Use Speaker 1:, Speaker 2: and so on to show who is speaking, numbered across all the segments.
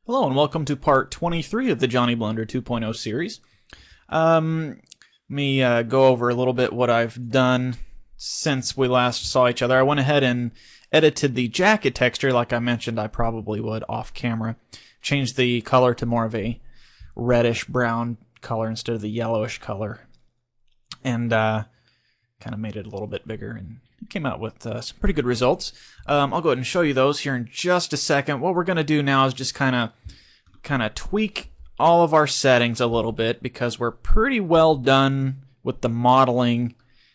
Speaker 1: Hello and welcome to part 23 of the Johnny Blender 2.0 series. Let me go over a little bit what I've done since we last saw each other. I went ahead and edited the jacket texture like I mentioned I probably would off camera. Changed the color to more of a reddish brown color instead of the yellowish color. And kind of made it a little bit bigger and came out with some pretty good results. I'll go ahead and show you those here in just a second. What we're going to do now is just kind of tweak all of our settings a little bit because we're pretty well done with the modeling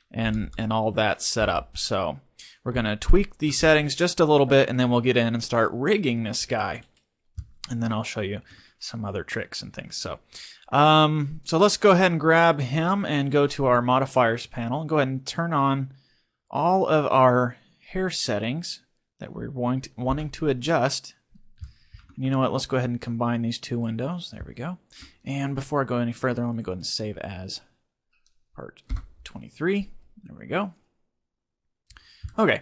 Speaker 1: and all that set up. So we're going to tweak the settings just a little bit and then we'll get in and start rigging this guy. And then I'll show you some other tricks and things. So let's go ahead and grab him and go to our modifiers panel and go ahead and turn on all of our hair settings that we're wanting to adjust. And you know what? Let's go ahead and combine these two windows. There we go. And before I go any further, let me go ahead and save as part 23. There we go. Okay.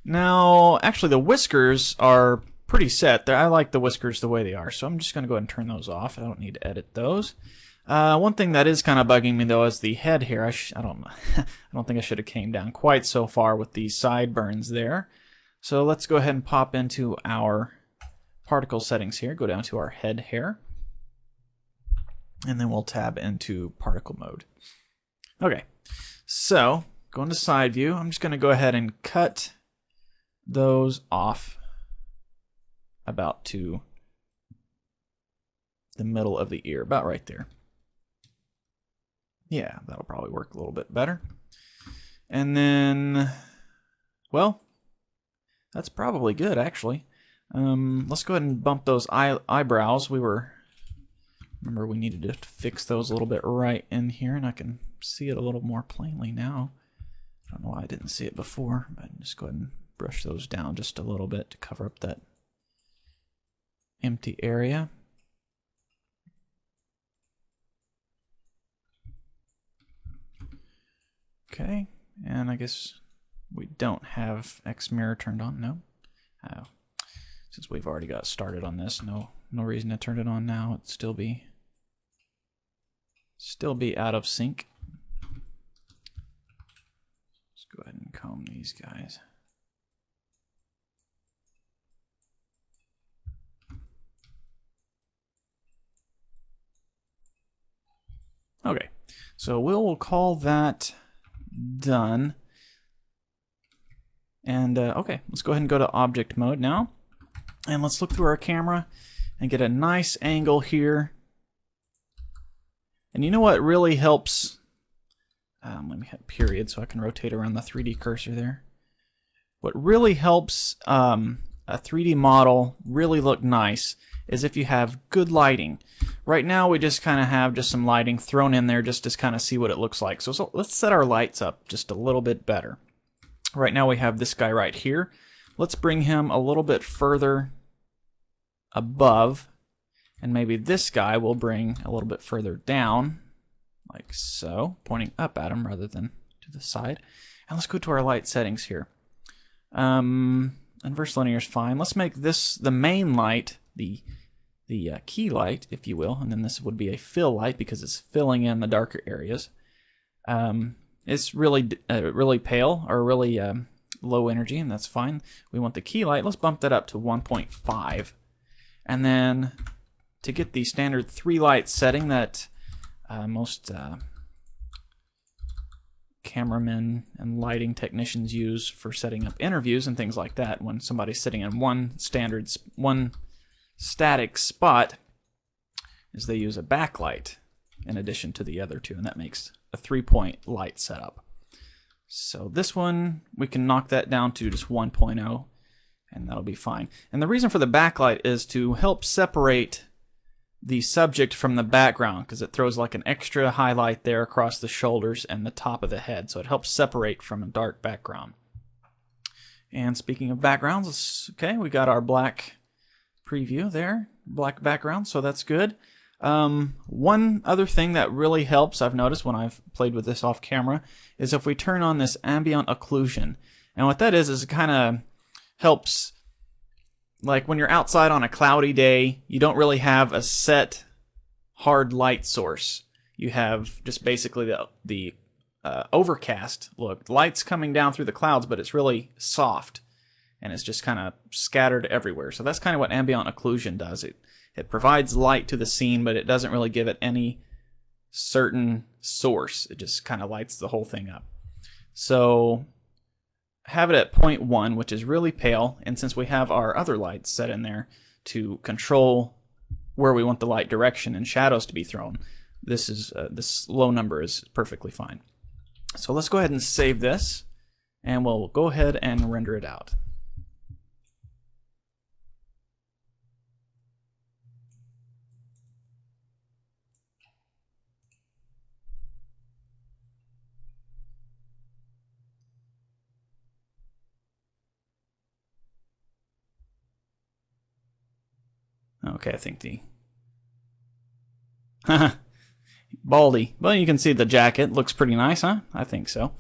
Speaker 1: Now, actually, the whiskers are pretty set. I like the whiskers the way they are, so I'm just going to go ahead and turn those off. I don't need to edit those. One thing that is kind of bugging me though is the head here. I don't I don't think I should have came down quite so far with the sideburns there. So let's go ahead and pop into our particle settings here. Go down to our head hair, and then we'll tab into particle mode. Okay, so going to side view, I'm just going to go ahead and cut those off about to the middle of the ear, about right there. Yeah, that'll probably work a little bit better. And then, well, that's probably good actually. Let's go ahead and bump those eyebrows. Remember we needed to fix those a little bit right in here, and I can see it a little more plainly now. I don't know why I didn't see it before, but just go ahead and brush those down just a little bit to cover up that empty area. Okay, and I guess we don't have X mirror turned on, no? Since we've already got started on this, no reason to turn it on now. It'd still be out of sync. Let's go ahead and comb these guys. Okay, so we'll call that done. And okay, let's go ahead and go to object mode now. And let's look through our camera and get a nice angle here. And you know what really helps? Let me hit period so I can rotate around the 3D cursor there. What really helps a 3D model really look nice is if you have good lighting. Right now we just kind of have just some lighting thrown in there just to kind of see what it looks like. So let's set our lights up just a little bit better. Right now we have this guy right here. Let's bring him a little bit further above, and maybe this guy will bring a little bit further down, like so, pointing up at him rather than to the side. And let's go to our light settings here. Inverse linear is fine. Let's make this the main light, the key light, if you will, and then this would be a fill light because it's filling in the darker areas. It's really pale or really low energy, and that's fine. We want the key light. Let's bump that up to 1.5. And then to get the standard 3 light setting that most cameramen and lighting technicians use for setting up interviews and things like that, when somebody's sitting in one static spot, is they use a backlight in addition to the other two, and that makes a 3-point light setup. So this one, we can knock that down to just 1.0, and that'll be fine. And the reason for the backlight is to help separate the subject from the background, because it throws like an extra highlight there across the shoulders and the top of the head, so it helps separate from a dark background. And speaking of backgrounds, okay, we got our black preview there, black background, so that's good. One other thing that really helps, I've noticed when I've played with this off camera, is if we turn on this ambient occlusion. And what that is it kind of helps like when you're outside on a cloudy day, you don't really have a set hard light source. You have just basically the overcast look. Light's coming down through the clouds, but it's really soft, and it's just kind of scattered everywhere. So that's kind of what ambient occlusion does. It provides light to the scene, but it doesn't really give it any certain source. It just kind of lights the whole thing up. So have it at 0.1, which is really pale, and since we have our other lights set in there to control where we want the light direction and shadows to be thrown, this low number is perfectly fine. So let's go ahead and save this, and we'll go ahead and render it out. Okay, I think the Baldy. Well, you can see the jacket looks pretty nice, huh? I think so.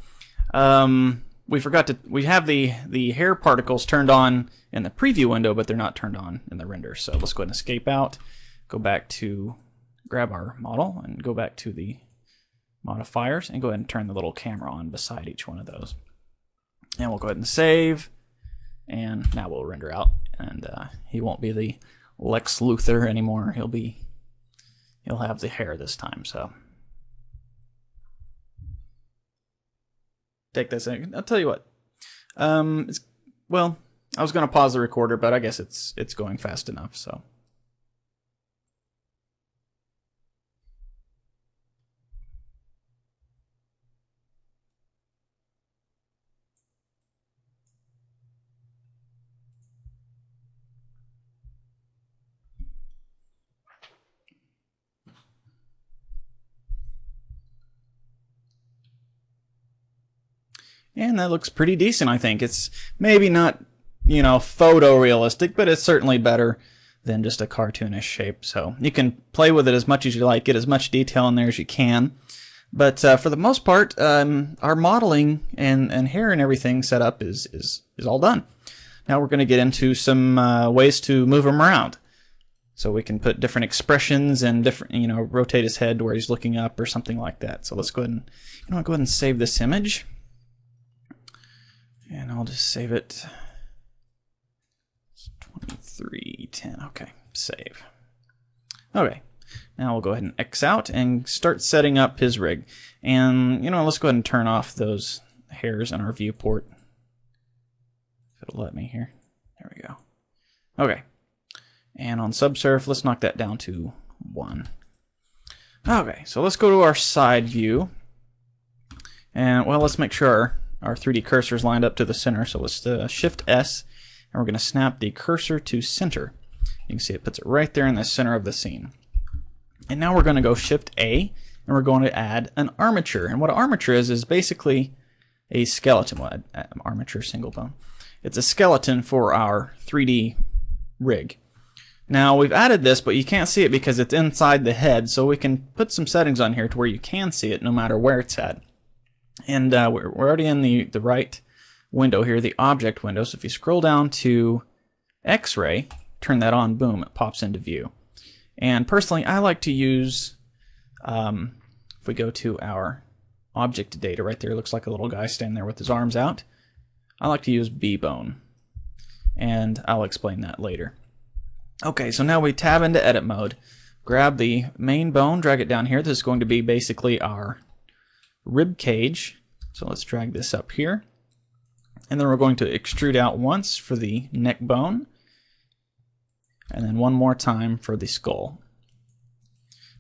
Speaker 1: We have the hair particles turned on in the preview window, but they're not turned on in the render. So let's go ahead and escape out, go back to grab our model and go back to the modifiers and go ahead and turn the little camera on beside each one of those. And we'll go ahead and save, and now we'll render out, and he won't be the Lex Luthor anymore. He'll have the hair this time. So take this. I'll tell you what. Well, I was going to pause the recorder, but I guess it's going fast enough. So. And that looks pretty decent, I think. It's maybe not, photorealistic, but it's certainly better than just a cartoonish shape. So you can play with it as much as you like, get as much detail in there as you can. But for the most part, our modeling and hair and everything set up is all done. Now we're going to get into some ways to move him around. So we can put different expressions and different, rotate his head where he's looking up or something like that. So let's go ahead and save this image. And I'll just save it. 2310. Okay, save. Okay, now we'll go ahead and X out and start setting up his rig. And let's go ahead and turn off those hairs in our viewport. If it'll let me here. There we go. Okay, and on subsurf, let's knock that down to 1. Okay, so let's go to our side view. And let's make sure our 3D cursor is lined up to the center, so let's Shift S, and we're going to snap the cursor to center. You can see it puts it right there in the center of the scene. And now we're going to go Shift A, and we're going to add an armature. And what an armature is basically a skeleton. Armature single bone. It's a skeleton for our 3D rig. Now we've added this, but you can't see it because it's inside the head, so we can put some settings on here to where you can see it no matter where it's at. And we're already in the right window here, the object window. So if you scroll down to X-ray, turn that on, boom, it pops into view. And personally, I like to use, if we go to our object data right there, it looks like a little guy standing there with his arms out. I like to use B-bone, and I'll explain that later. Okay, so now we tab into edit mode, grab the main bone, drag it down here. This is going to be basically our rib cage. So let's drag this up here, and then we're going to extrude out once for the neck bone, and then one more time for the skull.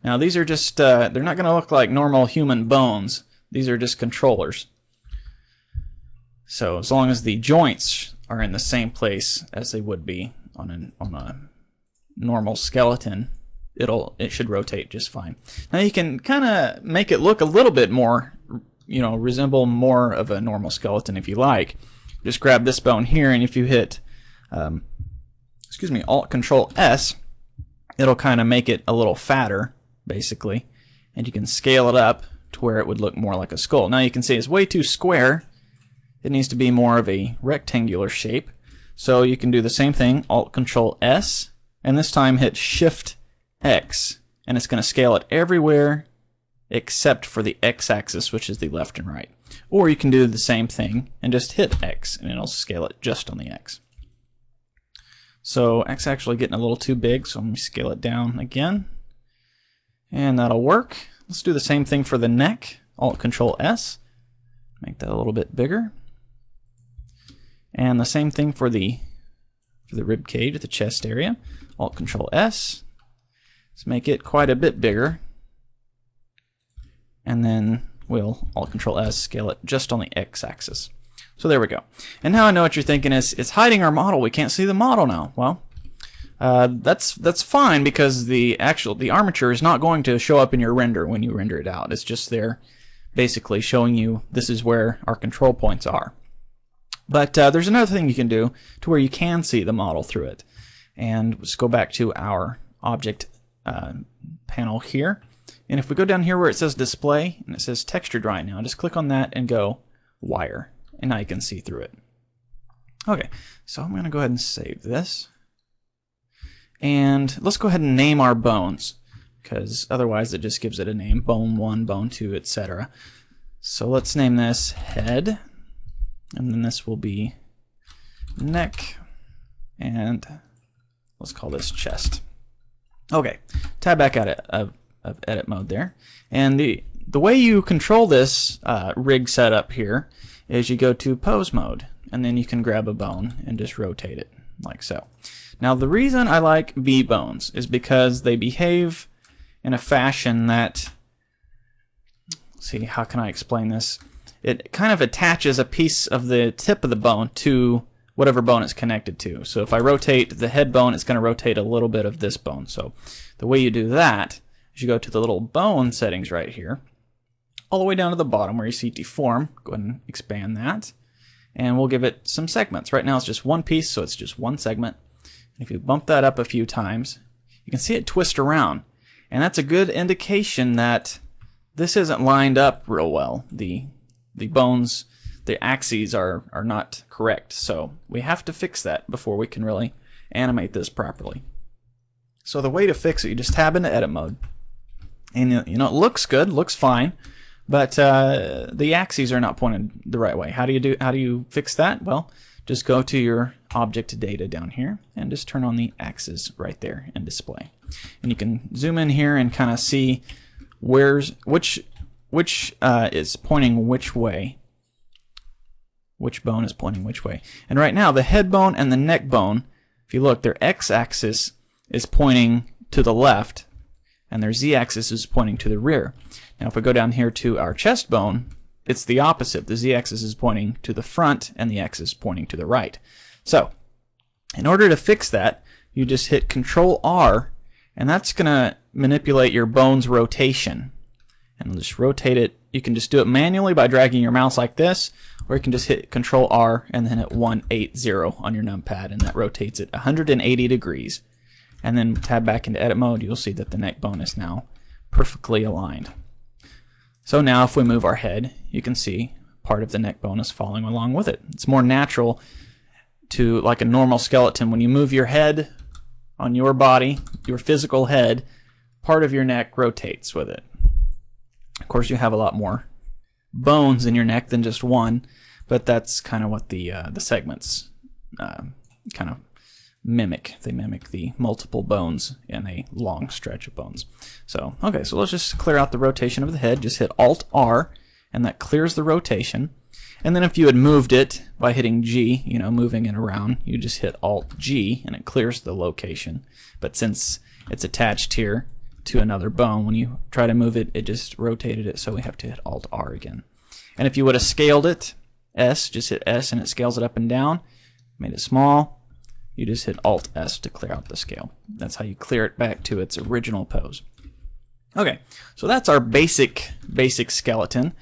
Speaker 1: Now these are just they're not going to look like normal human bones. These are just controllers. So as long as the joints are in the same place as they would be on a normal skeleton, it should rotate just fine. Now you can kind of make it look a little bit more, resemble more of a normal skeleton if you like. Just grab this bone here, and if you hit, Alt Control S, it'll kind of make it a little fatter, basically, and you can scale it up to where it would look more like a skull. Now you can see it's way too square. It needs to be more of a rectangular shape. So you can do the same thing, Alt-Control-S, and this time hit Shift-X, and it's going to scale it everywhere except for the X-axis, which is the left and right. Or you can do the same thing and just hit X, and it'll scale it just on the X. So X actually getting a little too big, so let me scale it down again. And that'll work. Let's do the same thing for the neck. Alt-Control-S. Make that a little bit bigger. And the same thing for the rib cage, the chest area. Alt-Control-S. Let's make it quite a bit bigger. And then we'll Alt-Control-S, scale it just on the X-axis. So there we go. And now I know what you're thinking is, it's hiding our model. We can't see the model now. Well, that's fine, because the armature is not going to show up in your render when you render it out. It's just there basically showing you this is where our control points are. But there's another thing you can do to where you can see the model through it. And let's go back to our object panel here. And if we go down here where it says display and it says texture drawing now, just click on that and go wire. And now you can see through it. Okay, so I'm going to go ahead and save this. And let's go ahead and name our bones, because otherwise it just gives it a name. Bone 1, bone 2, etc. So let's name this head. And then this will be neck. And let's call this chest. Okay, tab back out of edit mode there. And the way you control this rig setup here is you go to pose mode, and then you can grab a bone and just rotate it like so. Now the reason I like V bones is because they behave in a fashion that, let's see, how can I explain this? It kind of attaches a piece of the tip of the bone to whatever bone it's connected to. So if I rotate the head bone, it's going to rotate a little bit of this bone. So the way you do that is you go to the little bone settings right here, all the way down to the bottom where you see deform. Go ahead and expand that, and we'll give it some segments. Right now it's just one piece, so it's just one segment. If you bump that up a few times, you can see it twist around, and that's a good indication that this isn't lined up real well. The bones, the axes are not correct, so we have to fix that before we can really animate this properly. So the way to fix it, you just tab into edit mode, and you know, it looks good, looks fine, but the axes are not pointed the right way. How do you fix that? Well, just go to your object data down here and just turn on the axis right there in display. And you can zoom in here and kind of see which is pointing which way. Which bone is pointing which way. And right now the head bone and the neck bone, if you look, their x-axis is pointing to the left and their z-axis is pointing to the rear. Now if we go down here to our chest bone, it's the opposite. The z-axis is pointing to the front and the x is pointing to the right. So in order to fix that, you just hit Control-R, and that's going to manipulate your bone's rotation. And just rotate it. You can just do it manually by dragging your mouse like this, or you can just hit Control-R and then hit 180 on your numpad, and that rotates it 180 degrees. And then tab back into edit mode, you'll see that the neck bone is now perfectly aligned. So now if we move our head, you can see part of the neck bone is following along with it. It's more natural to, like a normal skeleton, when you move your head on your body, your physical head, part of your neck rotates with it. Of course, you have a lot more bones in your neck than just one, but that's kind of what the segments kind of mimic. They mimic the multiple bones in a long stretch of bones. So, okay, so let's just clear out the rotation of the head. Just hit Alt-R, and that clears the rotation. And then if you had moved it by hitting G, you know, moving it around, you just hit Alt-G, and it clears the location. But since it's attached here to another bone, when you try to move it, it just rotated it, so we have to hit Alt-R again. And if you would have scaled it, S, just hit S, and it scales it up and down. Made it small. You just hit Alt-S to clear out the scale. That's how you clear it back to its original pose. Okay, so that's our basic skeleton.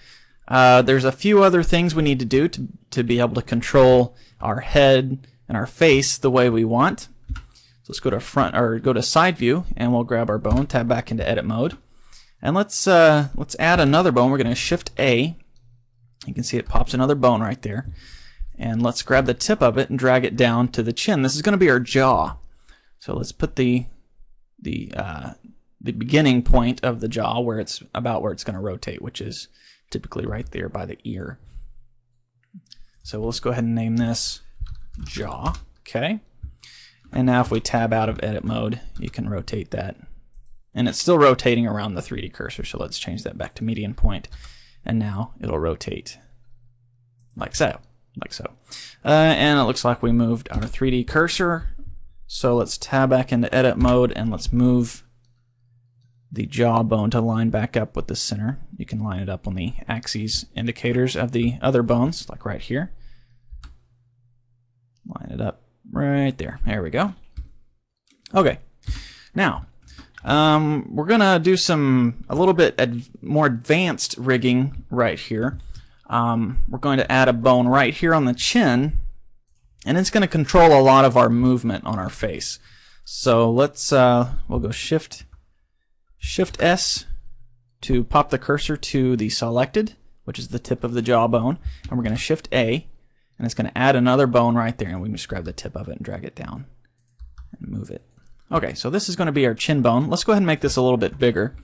Speaker 1: There's a few other things we need to do to be able to control our head and our face the way we want. So let's go to front, or go to side view, and we'll grab our bone, tab back into edit mode, and let's add another bone. We're going to Shift A. You can see it pops another bone right there. And let's grab the tip of it and drag it down to the chin. This is going to be our jaw. So let's put the beginning point of the jaw where it's going to rotate, which is typically right there by the ear. So let's go ahead and name this jaw. Okay. And now if we tab out of edit mode, you can rotate that. And it's still rotating around the 3D cursor, so let's change that back to median point. And now it'll rotate like so. And it looks like we moved our 3D cursor. So let's tab back into edit mode and let's move the jawbone to line back up with the center. You can line it up on the axes indicators of the other bones, like right here. Line it up right there. There we go. Okay. Now, we're gonna do a little bit more advanced rigging right here. We're going to add a bone right here on the chin, and it's going to control a lot of our movement on our face. So let's we'll go Shift S to pop the cursor to the selected, which is the tip of the jawbone, and we're going to Shift A, and it's going to add another bone right there, and we can just grab the tip of it and drag it down and move it. Okay, so this is going to be our chin bone. Let's go ahead and make this a little bit bigger.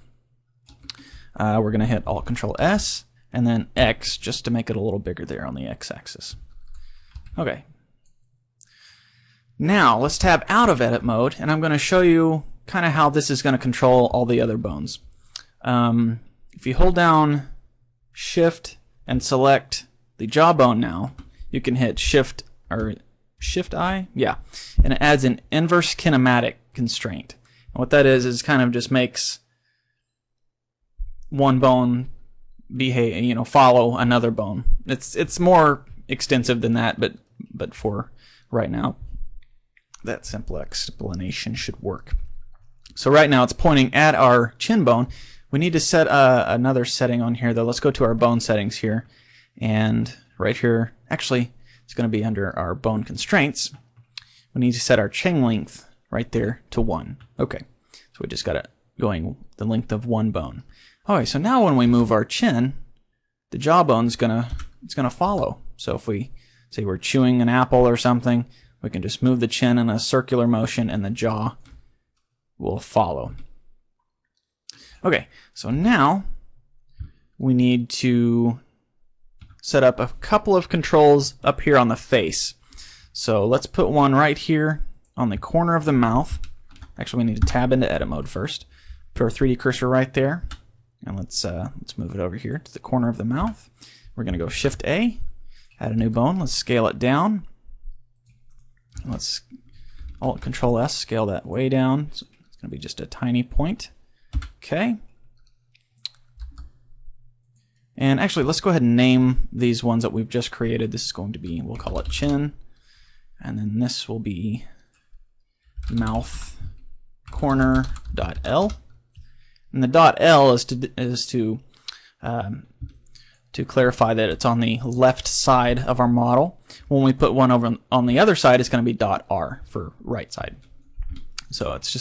Speaker 1: We're going to hit Alt Control S and then X just to make it a little bigger there on the X-axis. Okay. Now let's tab out of edit mode, and I'm going to show you kind of how this is going to control all the other bones. If you hold down Shift and select the jawbone now, you can hit Shift I? Yeah. And it adds an inverse kinematic constraint. And what that is kind of just makes one bone behave, follow another bone. It's more extensive than that, but for right now, that simple explanation should work. So right now it's pointing at our chin bone. We need to set another setting on here though. Let's go to our bone settings here, and right here, actually, it's going to be under our bone constraints. We need to set our chain length right there to 1. Okay, so we just got it going the length of one bone. Okay, so now when we move our chin, the jawbone's gonna follow. So if we say we're chewing an apple or something, we can just move the chin in a circular motion and the jaw will follow. Okay, so now we need to set up a couple of controls up here on the face. So let's put one right here on the corner of the mouth. Actually, we need to tab into edit mode first. Put our 3D cursor right there, and let's move it over here to the corner of the mouth. We're going to go Shift A, add a new bone. Let's scale it down. Let's Alt Control S, scale that way down. So it's going to be just a tiny point. Okay. And actually, let's go ahead and name these ones that we've just created. This is going to be, we'll call it chin. And then this will be mouth corner.L. And the .L is to clarify that it's on the left side of our model. When we put one over on the other side, it's going to be .R for right side. So it's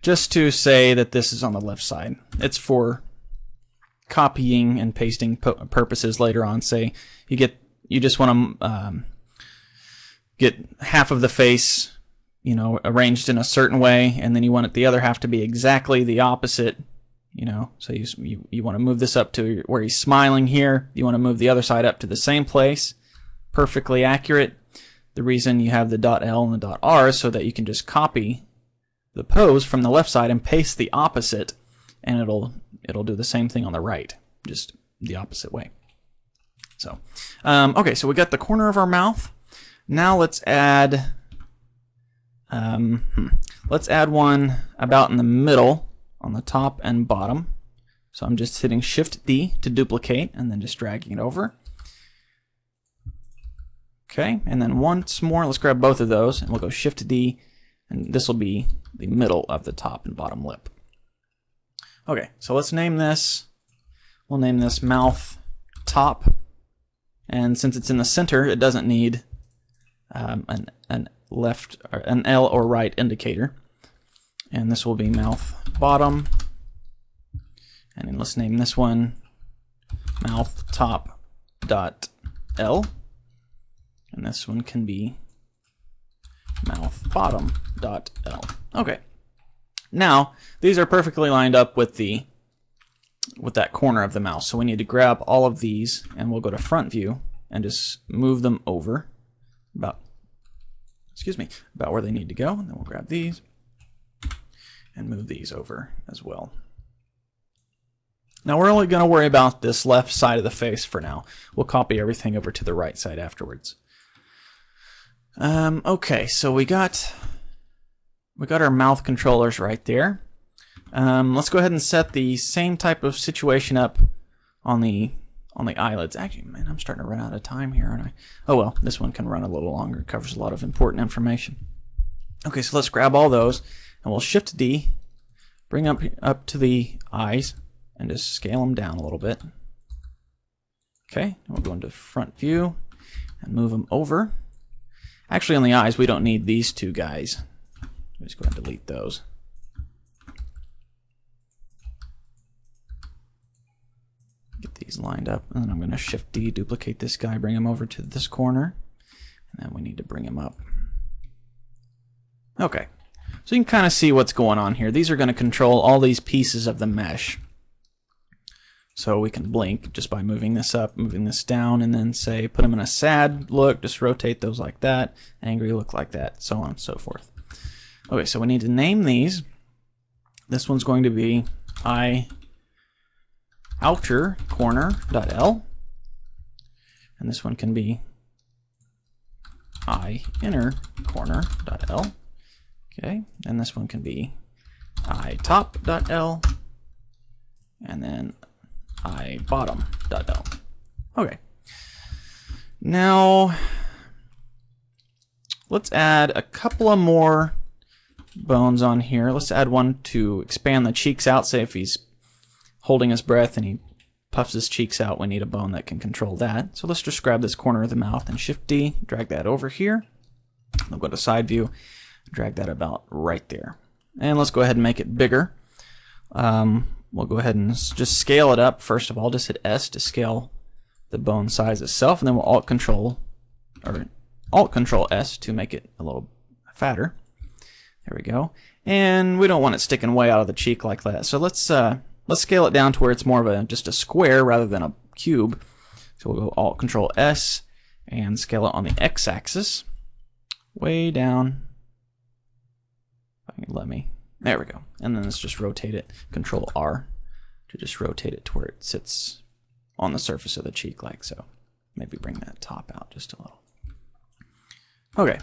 Speaker 1: just to say that this is on the left side. It's for copying and pasting purposes later on. Say you just want to get half of the face, arranged in a certain way, and then you want the other half to be exactly the opposite. So you want to move this up to where he's smiling here. You want to move the other side up to the same place, perfectly accurate. The reason you have the .L and the .R is so that you can just copy the pose from the left side and paste the opposite, and it'll do the same thing on the right, just the opposite way. So, okay, so we got the corner of our mouth. Now let's add one about in the middle on the top and bottom. So I'm just hitting Shift D to duplicate and then just dragging it over. Okay, and then once more, let's grab both of those and we'll go Shift D, and this will be the middle of the top and bottom lip. Okay, so let's name this. We'll name this mouth top, and since it's in the center, it doesn't need an left or an L or right indicator. And this will be mouth bottom, and then let's name this one mouth top dot L. And this one can be mouth bottom.l. Okay. Now, these are perfectly lined up with that corner of the mouse. So we need to grab all of these, and we'll go to front view and just move them over about where they need to go. And then we'll grab these and move these over as well. Now we're only going to worry about this left side of the face for now. We'll copy everything over to the right side afterwards. Okay, so we got our mouth controllers right there. Let's go ahead and set the same type of situation up on the eyelids. Actually, man, I'm starting to run out of time here, aren't I? Oh well, this one can run a little longer. It covers a lot of important information. Okay, so let's grab all those, and we'll Shift D, bring up to the eyes, and just scale them down a little bit. Okay, we'll go into front view and move them over. Actually, on the eyes, we don't need these two guys. We'll just go ahead and delete those. Get these lined up, and then I'm going to Shift D, duplicate this guy, bring him over to this corner, and then we need to bring him up. Okay, so you can kind of see what's going on here. These are going to control all these pieces of the mesh. So we can blink just by moving this up, moving this down, and then say put them in a sad look, just rotate those like that, angry look like that, so on and so forth. Okay, so we need to name these. This one's going to be outer corner.l, and this one can be inner corner.l. Okay, and this one can be top.l, and then bottom.l. Okay. Now let's add a couple of more bones on here. Let's add one to expand the cheeks out. Say if he's holding his breath and he puffs his cheeks out, we need a bone that can control that. So let's just grab this corner of the mouth and Shift D, drag that over here. We'll go to side view, drag that about right there. And let's go ahead and make it bigger. We'll go ahead and just scale it up. First of all, just hit S to scale the bone size itself, and then we'll Alt Control S to make it a little fatter. There we go. And we don't want it sticking way out of the cheek like that. So let's scale it down to where it's more of just a square rather than a cube. So we'll go Alt Control S and scale it on the X-axis, way down. If I can let me. There we go. And then let's just rotate it, Control R, to just rotate it to where it sits on the surface of the cheek like so. Maybe bring that top out just a little. Okay,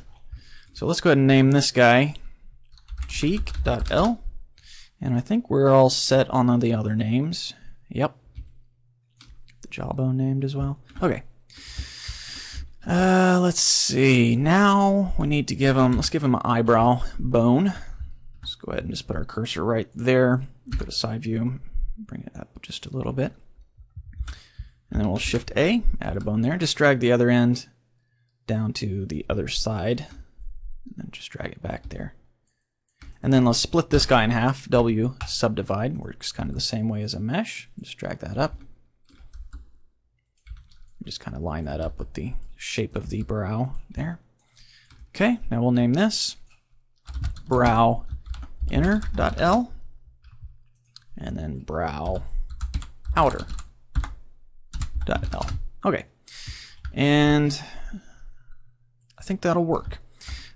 Speaker 1: so let's go ahead and name this guy cheek.l. And I think we're all set on the other names. Yep. Get the jawbone named as well. Okay. Let's see. Now we need to let's give him an eyebrow bone. Let's go ahead and just put our cursor right there. Go to side view, bring it up just a little bit. And then we'll Shift A, add a bone there. Just drag the other end down to the other side. And then just drag it back there. And then let's split this guy in half. W subdivide works kind of the same way as a mesh. Just drag that up. Just kind of line that up with the shape of the brow there. Okay, now we'll name this brow inner.l, and then brow outer.l. Okay, and I think that'll work.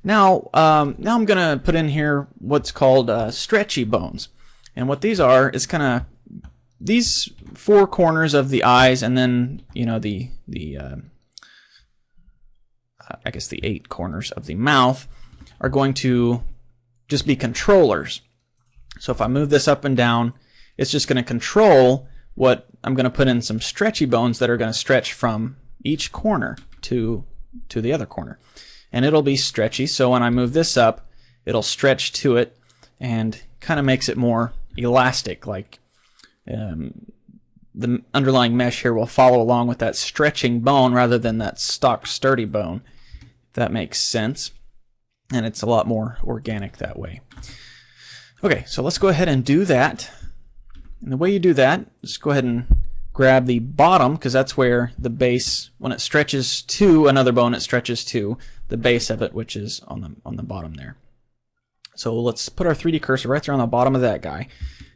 Speaker 1: Now I'm gonna put in here what's called stretchy bones, and what these are is kind of these four corners of the eyes, and then I guess the 8 corners of the mouth are going to just be controllers. So if I move this up and down, it's just going to control what I'm going to put in some stretchy bones that are going to stretch from each corner to the other corner. And it'll be stretchy, so when I move this up, it'll stretch to it and kind of makes it more elastic, like the underlying mesh here will follow along with that stretching bone rather than that stock sturdy bone, if that makes sense. And it's a lot more organic that way. Okay, so let's go ahead and do that. And the way you do that, just go ahead and grab the bottom, because that's where the base, when it stretches to another bone, it stretches to the base of it, which is on the bottom there. So let's put our 3D cursor right there on the bottom of that guy,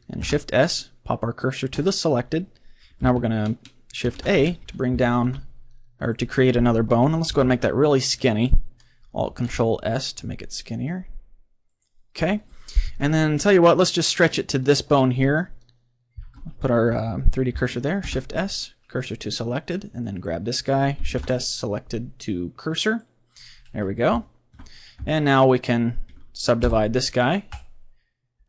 Speaker 1: and Shift S, pop our cursor to the selected. Now we're going to Shift A to bring down, or to create another bone, and let's go ahead and make that really skinny. Alt Control S to make it skinnier. Okay, and then tell you what, let's just stretch it to this bone here. Put our 3D cursor there, Shift S, cursor to selected, and then grab this guy, Shift S, selected to cursor. There we go. And now we can subdivide this guy,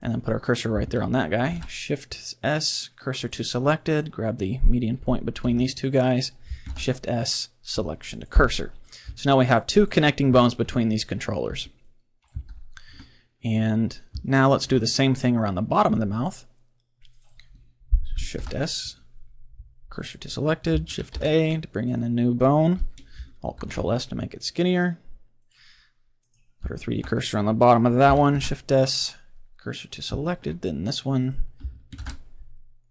Speaker 1: and then put our cursor right there on that guy. Shift S, cursor to selected, grab the median point between these two guys, Shift S, selection to cursor. So now we have two connecting bones between these controllers. And now let's do the same thing around the bottom of the mouth. Shift S, cursor to selected, Shift A to bring in a new bone, Alt Control S to make it skinnier. Put our 3D cursor on the bottom of that one, Shift S, cursor to selected, then this one,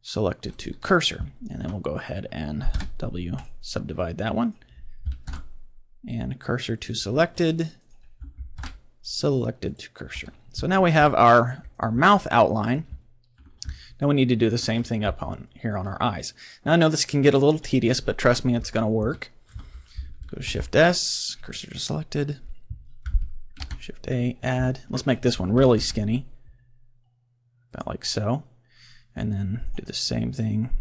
Speaker 1: selected to cursor. And then we'll go ahead and W subdivide that one. And cursor to selected, selected to cursor. So now we have our mouth outline. Now we need to do the same thing up on here on our eyes. Now I know this can get a little tedious, but trust me, it's going to work. Go to Shift S, cursor to selected, Shift A, add. Let's make this one really skinny, about like so. And then do the same thing.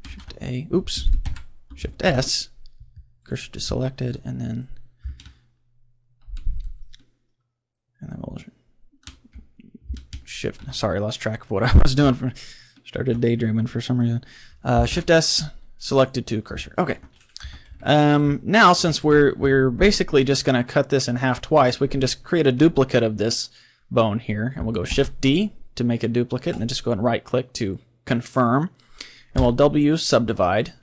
Speaker 1: Shift A, oops, Shift S, cursor to selected, and then we'll Shift, sorry, lost track of what I was doing. Started daydreaming for some reason. Shift S, selected to cursor. Okay. Now, since we're basically just going to cut this in half twice, we can just create a duplicate of this bone here, and we'll go Shift D to make a duplicate, and then just go ahead and right-click to confirm, and we'll W subdivide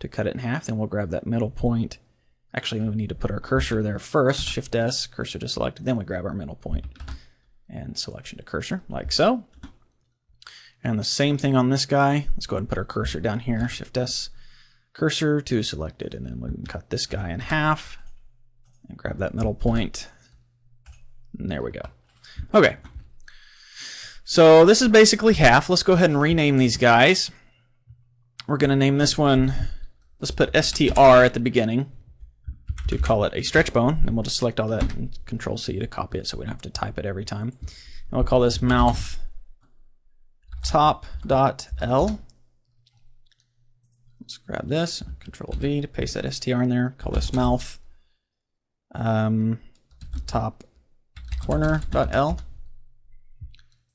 Speaker 1: to cut it in half. Then we'll grab that middle point. Actually, we need to put our cursor there first. Shift S, cursor to selected. Then we grab our middle point and selection to cursor, like so. And the same thing on this guy. Let's go ahead and put our cursor down here. Shift S, cursor to selected, and then we can cut this guy in half and grab that middle point. And there we go. Okay. So this is basically half. Let's go ahead and rename these guys. We're going to name this one, let's put STR at the beginning to call it a stretch bone, and we'll just select all that and Control C to copy it so we don't have to type it every time. And we'll call this mouth top.L. Let's grab this, Control V to paste that STR in there, call this mouth top corner.L.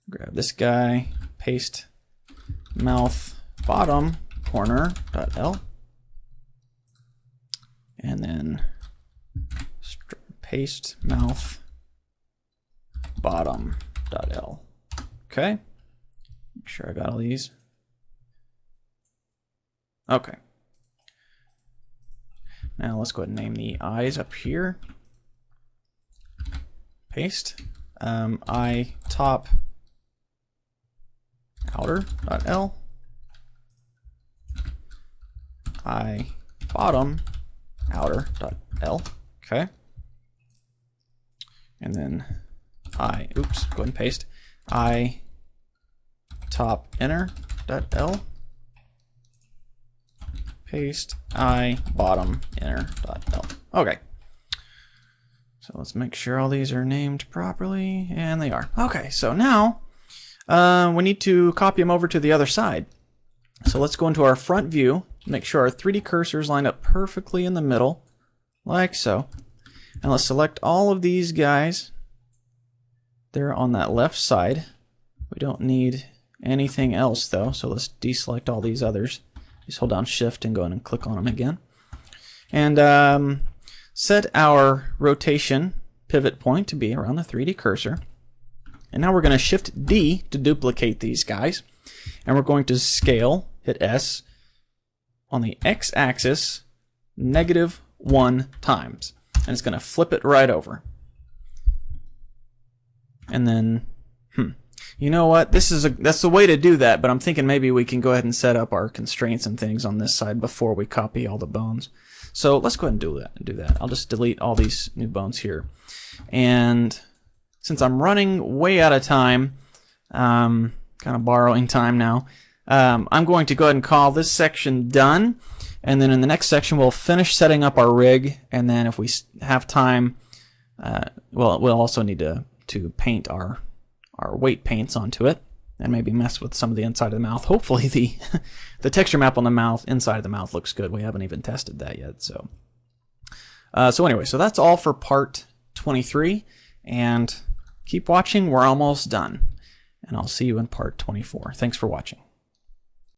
Speaker 1: Grab this guy, paste mouth bottom corner.L. And then paste mouth bottom.L. Okay. Make sure I got all these. Okay. Now let's go ahead and name the eyes up here. Paste. Eye top outer.L. Eye bottom outer.L. Okay. And then eye, oops, go ahead and paste. Eye top inner.L. Paste eye bottom inner.L. Okay. So let's make sure all these are named properly, and they are. Okay, so now we need to copy them over to the other side. So let's go into our front view, make sure our 3D cursors line up perfectly in the middle, like so. And let's select all of these guys. They're on that left side. We don't need anything else though, so let's deselect all these others. Just hold down Shift and go in and click on them again. And set our rotation pivot point to be around the 3D cursor. And now we're going to Shift D to duplicate these guys. And we're going to scale, hit S, on the X-axis -1 times. And it's going to flip it right over. And then, You know what? That's the way to do that, but I'm thinking maybe we can go ahead and set up our constraints and things on this side before we copy all the bones. So let's go ahead and do that. I'll just delete all these new bones here. And since I'm running way out of time, kind of borrowing time now, I'm going to go ahead and call this section done. And then in the next section, we'll finish setting up our rig. And then if we have time, well, we'll also need to paint our weight paints onto it, and maybe mess with some of the inside of the mouth. Hopefully the texture map on the mouth, inside of the mouth, looks good. We haven't even tested that yet. So anyway, so that's all for part 23, and keep watching. We're almost done, and I'll see you in part 24. Thanks for watching.